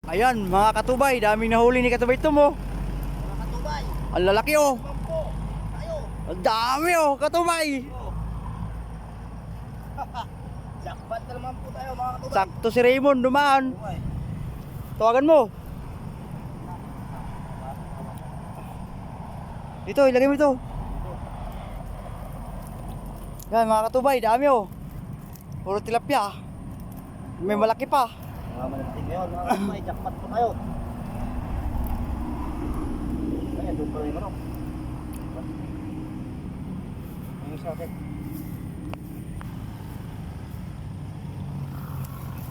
Ayan mga katubay, daming nahuli ni Katubay ito mo. Mga katubay. Ang lalaki oh. Bampo. Tayo. Ang dami oh, Katubay. Jackpot na naman po tayo mga katubay. Sakto si Raymond dumaan. Katubay. Tawagan mo. Ito, ilagay mo ito. Yan mga katubay, dami oh. Puro tilapia. May malaki pa. Mga malaking ngayon mga katubay. Jackpot po tayo. Ayan, doon pa rin yung manok. Ano sa atin?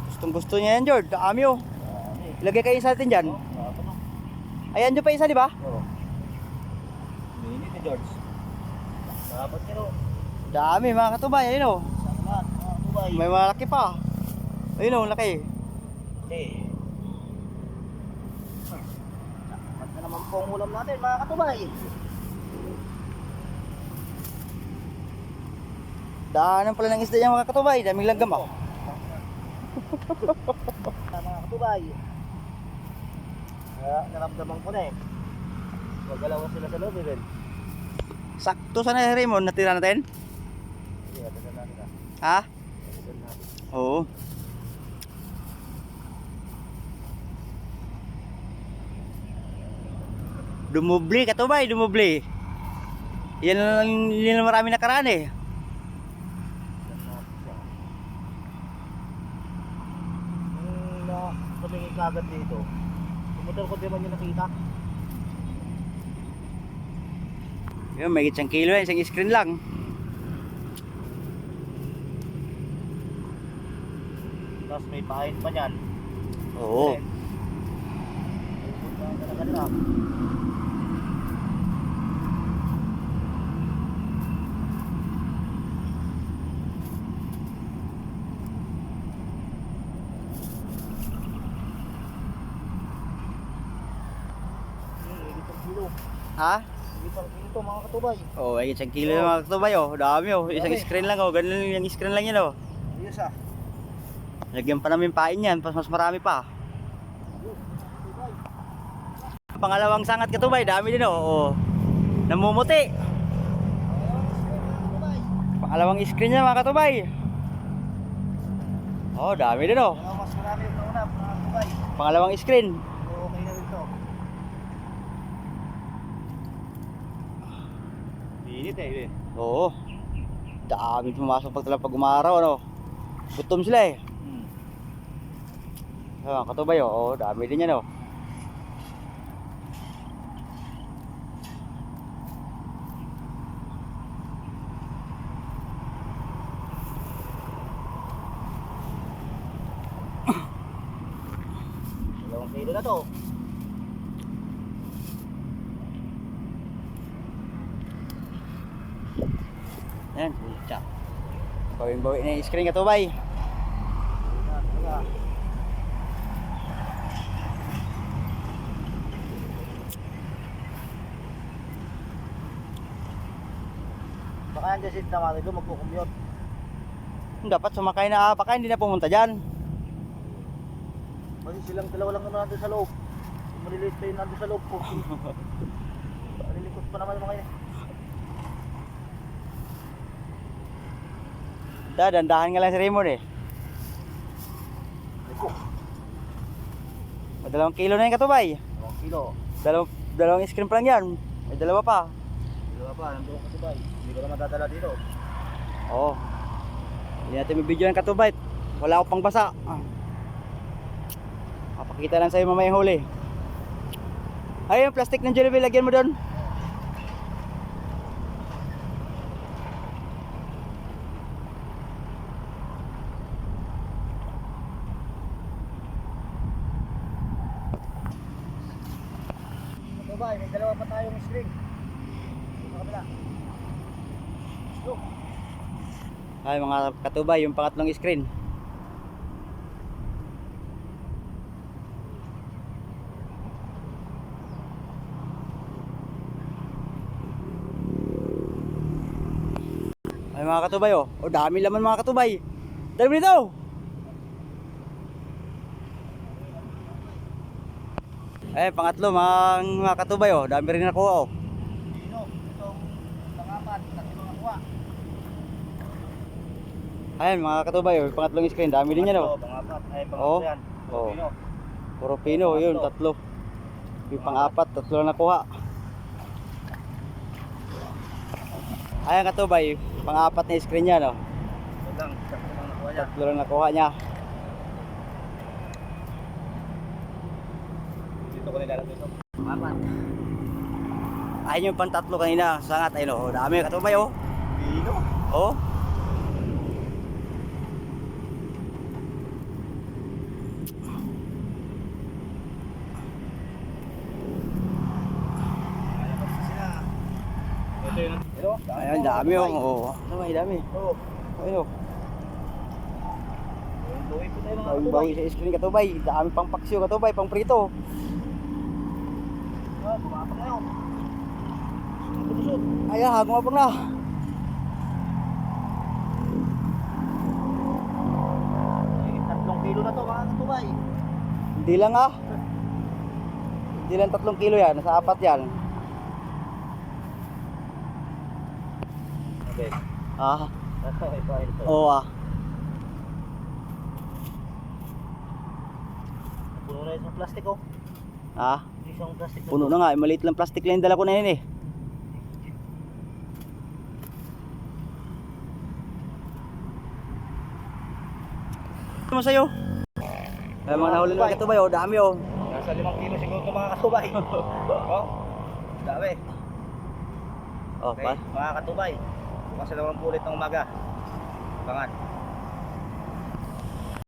Gustong gusto niya yan, Jord. Dami oh. Ilagay kayo sa atin dyan. Ayan dyan pa isa, di ba? Oo. Minit ni George. Dapat nyo. Dami mga katubay, ayun oh. Salamat mga katubay. May malaki pa. Ayun oh, laki. Okay. Jackpot na naman po ang ulam natin mga katubay. Daanan pala ng isda niya mga katubay. Daming langgam oh. Mga katubay. Kaya naramdaman ko na eh. Magalawan sila sa loob eh. Sakto sana si Raymond, natira natin. Sige, atagan natin ah. Ha? Atagan natin. Oo. Dumubli katubay, dumubli. Yan ang marami nakaraan eh. Tumingin ka agad dito. Motor ko di man yung nakita. Yun, may isang kilo yan, isang screen lang. Tapos may pahain pa niyan. Oo. Pupunta ka na kanila. Ha? Ito mga katubay. Oo, may isang kilo yung mga katubay oh. Dami oh, isang screen lang oh. Ganun yung screen lang yan oh. Ayos ah. Lagyan pa namin pain yan, mas marami pa. Pangalawang sangat katubay, dami din oh. Oo. Namumuti. Pangalawang screen niya mga katubay. Oh, dami din oh. Mas marami yung nauna mga katubay. Pangalawang screen. Okay na rin to. Init eh. Oo. Dami pumasok pag umaraw ano. Gutom sila eh. Ah, katubay oh. Oo, dami din yan oh. Dalawang kilo na to. Ayan, pucha. Bawin-bawin na yung screen katubay. Baka yan kasi naman ito magkukumyot. Dapat sumakay na baka hindi na pumunta dyan. Kasi silang dalawa lang naman nandun sa loob. Maliliit pa yun nandun sa loob po. Lilikot pa naman mga yun. Dandahan nga lang si Raymond eh. Liko. May 2 kilo na yung katubay. 2 kilo. Dalawang screen pa lang yan. May dalawa pa. Dalawa pa, nandun kasi ba? Hindi ko na madadala dito. Oo. Hindi natin may video ng katubay. Wala akong pang basa. Papakita lang sa'yo mamaya huli. Ayun, plastic ng Jollibee, lagyan mo doon. Bye, may dalawa pa tayong string. Sa kabila. Look. Ay mga katubay, yung pangatlong screen. Ay mga katubay oh. O dami laman mga katubay. Dami nito. Eh, pangatlo, mga katubay oh. Dami rin nakuha oh. Dino, itong pangapat, tatlo nakuha. Ayan, mga katubay oh. Pangatlong screen, dami din yan oh. Pangapat, ay Oo. pangatlo yan. Oo. Dino. Puro pino, yun, tatlo. Yung pang-apat, tatlo na nakuha. Ayan katubay, pang-apat na screen yan oh. Tatlo lang nakuha niya. Tatlo na nakuha niya. Dito ko nilalagay ito. Pangapat. Ayun yung pang-tatlo kanina, sangat ayun oh. Dami katubay oh. Dino. Oh. Ito yun. Ito. Ayan, dami oh. Oh. Katubay, dami. Oo. Ayun oh. Buhay po tayo mga Bawi-bawi sa screen katubay. Dami pang paksyo katubay, pang prito. Bumapag na yun. Lusot. Ayan, gumapag na. Eh, 3 kilo na to mga katubay. Hindi lang ah. Hindi lang 3 kilo yan, nasa 4 yan. Okay. Ah, Ito. oo ah. Puno na isang plastic oh. Ah, Isang plastic na puno na nga, eh, maliit lang plastic lang yung dala ko na yun eh. Ano sa'yo? Ay, mga nahuli na katubay oh, dami oh. Nasa 5 kilo siguro ito mga katubay. Oh. Dami. Oh, Okay, pa. mga katubay. Bukas na naman po ulit ng umaga. Abangan.